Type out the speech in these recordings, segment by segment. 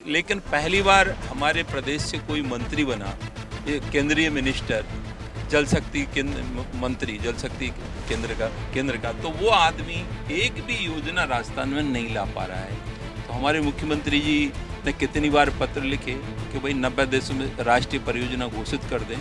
लेकिन पहली बार हमारे प्रदेश से कोई मंत्री बना, ये केंद्रीय मिनिस्टर, जल शक्ति मंत्री, जल शक्ति केंद्र का, तो वो आदमी एक भी योजना राजस्थान में नहीं ला पा रहा है। तो हमारे मुख्यमंत्री जी ने कितनी बार पत्र लिखे कि भाई 90 देशों में राष्ट्रीय परियोजना घोषित कर दें,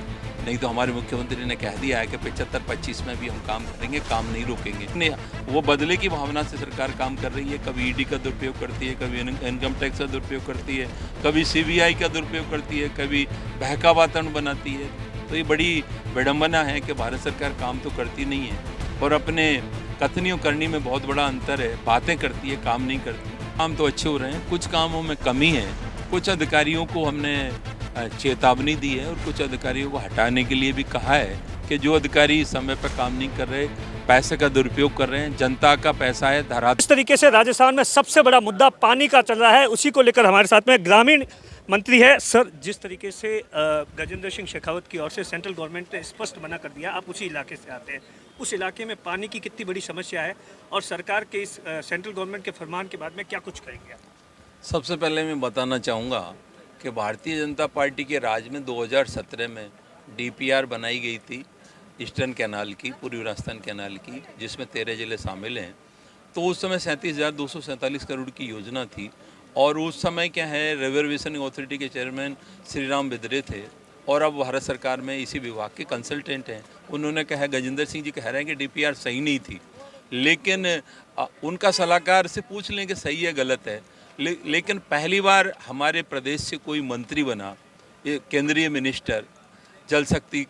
नहीं तो हमारे मुख्यमंत्री ने कह दिया है कि 75-25 में भी हम काम करेंगे, काम नहीं रोकेंगे। वो बदले की भावना से सरकार काम कर रही है। कभी ईडी का दुरुपयोग करती है, कभी इनकम टैक्स का दुरुपयोग करती है, कभी सीबीआई का दुरुपयोग करती है, कभी बहका वातावरण बनाती है। तो ये बड़ी विडंबना है कि भारत सरकार काम तो करती नहीं है और अपने कथनियों करनी में बहुत बड़ा अंतर है। बातें करती है, काम नहीं करती। काम तो अच्छे हो रहे हैं, कुछ कामों में कमी है। कुछ अधिकारियों को हमने चेतावनी दी है और कुछ अधिकारियों को हटाने के लिए भी कहा है कि जो अधिकारी समय पर काम नहीं कर रहे, पैसे का दुरुपयोग कर रहे हैं, जनता का पैसा है धरातल। इस तरीके से राजस्थान में सबसे बड़ा मुद्दा पानी का चल रहा है, उसी को लेकर हमारे साथ में ग्रामीण मंत्री है। सर, जिस तरीके से गजेंद्र सिंह शेखावत की ओर से सेंट्रल गवर्नमेंट ने स्पष्ट मना कर दिया, आप उसी इलाके से आते हैं, उस इलाके में पानी की कितनी बड़ी समस्या है और सरकार के इस सेंट्रल गवर्नमेंट के फरमान के बाद में क्या कुछ करेंगे आप? सबसे पहले मैं बताना चाहूँगा कि भारतीय जनता पार्टी के राज में 2017 में डीपीआर बनाई गई थी ईस्टर्न कैनाल की, पूर्वी राजस्थान कैनाल की, जिसमें 13 जिले शामिल हैं। तो उस समय 37,247 करोड़ की योजना थी और उस समय क्या है, रिजर्वेशन अथॉरिटी के चेयरमैन श्री राम बिदरे थे और अब भारत सरकार में इसी विभाग के कंसल्टेंट हैं। उन्होंने कहा, गजेंद्र सिंह जी कह रहे हैं कि डीपीआर सही नहीं थी, लेकिन उनका सलाहकार से पूछ लें कि सही है गलत है। लेकिन पहली बार हमारे प्रदेश से कोई मंत्री बना, ये केंद्रीय मिनिस्टर, जल शक्ति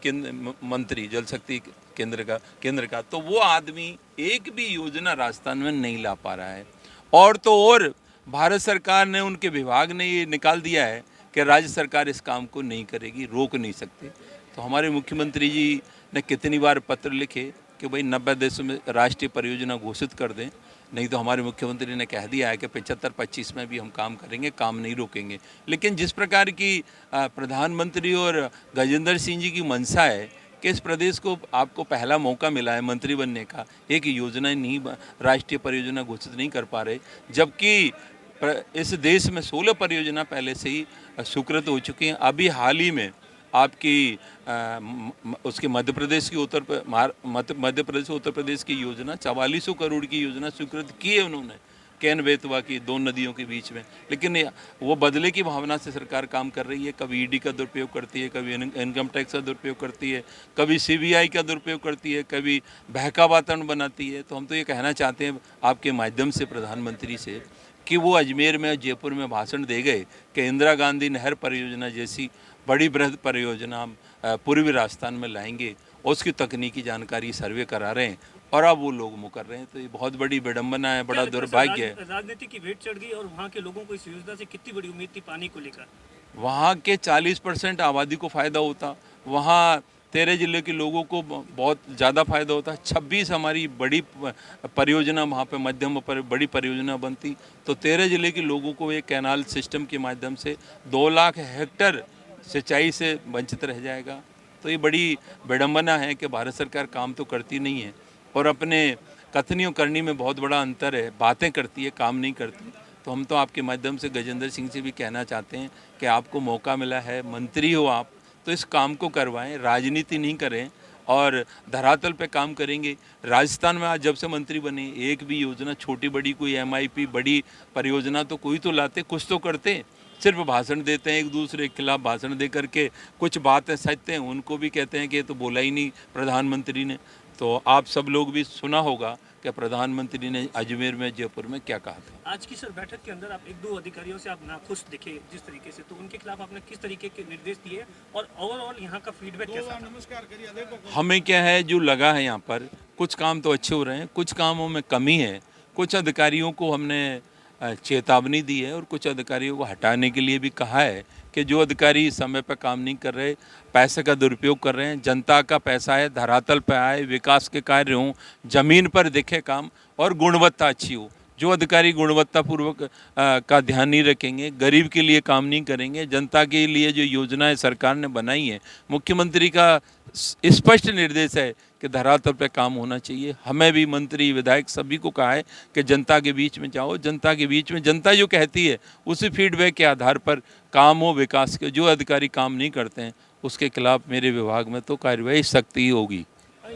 मंत्री, जल शक्ति केंद्र का, तो वो आदमी एक भी योजना राजस्थान में नहीं ला पा रहा है। और तो और भारत सरकार ने, उनके विभाग ने ये निकाल दिया है कि राज्य सरकार इस काम को नहीं करेगी, रोक नहीं सकते। तो हमारे मुख्यमंत्री जी ने कितनी बार पत्र लिखे कि भाई 90 देशों में राष्ट्रीय परियोजना घोषित कर दें, नहीं तो हमारे मुख्यमंत्री ने कह दिया है कि 75-25 में भी हम काम करेंगे, काम नहीं रोकेंगे। लेकिन जिस प्रकार की प्रधानमंत्री और गजेंद्र सिंह जी की मंशा है कि इस प्रदेश को, आपको पहला मौका मिला है मंत्री बनने का, एक योजना नहीं, राष्ट्रीय परियोजना घोषित नहीं कर पा रहे, जबकि इस देश में 16 परियोजना पहले से ही स्वीकृत हो चुकी हैं। अभी हाल ही में आपकी उसके मध्य प्रदेश की मध्य प्रदेश उत्तर प्रदेश की योजना 4400 करोड़ की योजना स्वीकृत की है उन्होंने, कैन बेतवा की, दो नदियों के बीच में। लेकिन वो बदले की भावना से सरकार काम कर रही है। कभी ईडी का दुरुपयोग करती है, कभी इनकम टैक्स का दुरुपयोग करती है, कभी सीबीआई का दुरुपयोग करती है, कभी बहका वातावरण बनाती है। तो हम तो ये कहना चाहते हैं आपके माध्यम से प्रधानमंत्री से कि वो अजमेर में, जयपुर में भाषण दे गए कि इंदिरा गांधी नहर परियोजना जैसी बड़ी बृहद परियोजना हम पूर्वी राजस्थान में लाएंगे, उसकी तकनीकी जानकारी सर्वे करा रहे हैं और अब वो लोग मुकर रहे हैं। तो ये बहुत बड़ी विडंबना है, बड़ा दुर्भाग्य है। राजनीति की भेंट चढ़ गई और वहाँ के लोगों को इस योजना से कितनी बड़ी उम्मीद थी पानी को लेकर? वहाँ के 40% आबादी को फ़ायदा होता, वहाँ 13 जिले के लोगों को बहुत ज़्यादा फायदा होता है। 26 हमारी बड़ी परियोजना वहाँ पे, मध्यम पर बड़ी परियोजना बनती, तो 13 जिले के लोगों को एक कैनाल सिस्टम के माध्यम से 2 लाख हेक्टर सिंचाई से वंचित रह जाएगा। तो ये बड़ी विडंबना है कि भारत सरकार काम तो करती नहीं है और अपने कथनियों करनी में बहुत बड़ा अंतर है। बातें करती है, काम नहीं करती। तो हम तो आपके माध्यम से गजेंद्र सिंह से भी कहना चाहते हैं कि आपको मौका मिला है, मंत्री हो आप, तो इस काम को करवाएं, राजनीति नहीं करें और धरातल पे काम करेंगे। राजस्थान में आज जब से मंत्री बने, एक भी योजना, छोटी बड़ी कोई एमआईपी बड़ी परियोजना तो कोई तो लाते, कुछ तो करते। सिर्फ भाषण देते हैं, एक दूसरे के खिलाफ भाषण दे करके कुछ बातें सचते हैं, उनको भी कहते हैं कि ये तो बोला ही नहीं प्रधानमंत्री ने। तो आप सब लोग भी सुना होगा कि प्रधानमंत्री ने अजमेर में, जयपुर में क्या कहा था। आज की सर बैठक के अंदर आप 1-2 अधिकारियों से आप नाखुश दिखे जिस तरीके से, तो उनके खिलाफ आपने किस तरीके के निर्देश दिए और ओवरऑल यहाँ का फीडबैक कैसा था? हमें क्या है, जो लगा है यहाँ पर, कुछ काम तो अच्छे हो रहे हैं, कुछ कामों में कमी है। कुछ अधिकारियों को हमने चेतावनी दी है और कुछ अधिकारियों को हटाने के लिए भी कहा है कि जो अधिकारी समय पर काम नहीं कर रहे, पैसे का दुरुपयोग कर रहे हैं, जनता का पैसा है धरातल पर आए, विकास के कार्य हों, ज़मीन पर दिखे काम और गुणवत्ता अच्छी हो, जो अधिकारी गुणवत्तापूर्वक का ध्यान नहीं रखेंगे, गरीब के लिए काम नहीं करेंगे, जनता के लिए जो योजनाएं सरकार ने बनाई हैं, मुख्यमंत्री का स्पष्ट निर्देश है कि धरातल पे काम होना चाहिए। हमें भी मंत्री विधायक सभी को कहा है कि जनता के बीच में जाओ, जनता के बीच में जनता जो कहती है उसी फीडबैक के आधार पर काम हो, विकास के। जो अधिकारी काम नहीं करते हैं उसके खिलाफ मेरे विभाग में तो कार्रवाई सख्त ही होगी।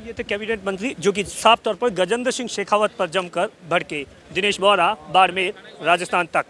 ये थे कैबिनेट मंत्री जो कि साफ तौर पर गजेंद्र सिंह शेखावत पर जमकर भड़के। दिनेश बोरा, बाड़मेर, राजस्थान तक।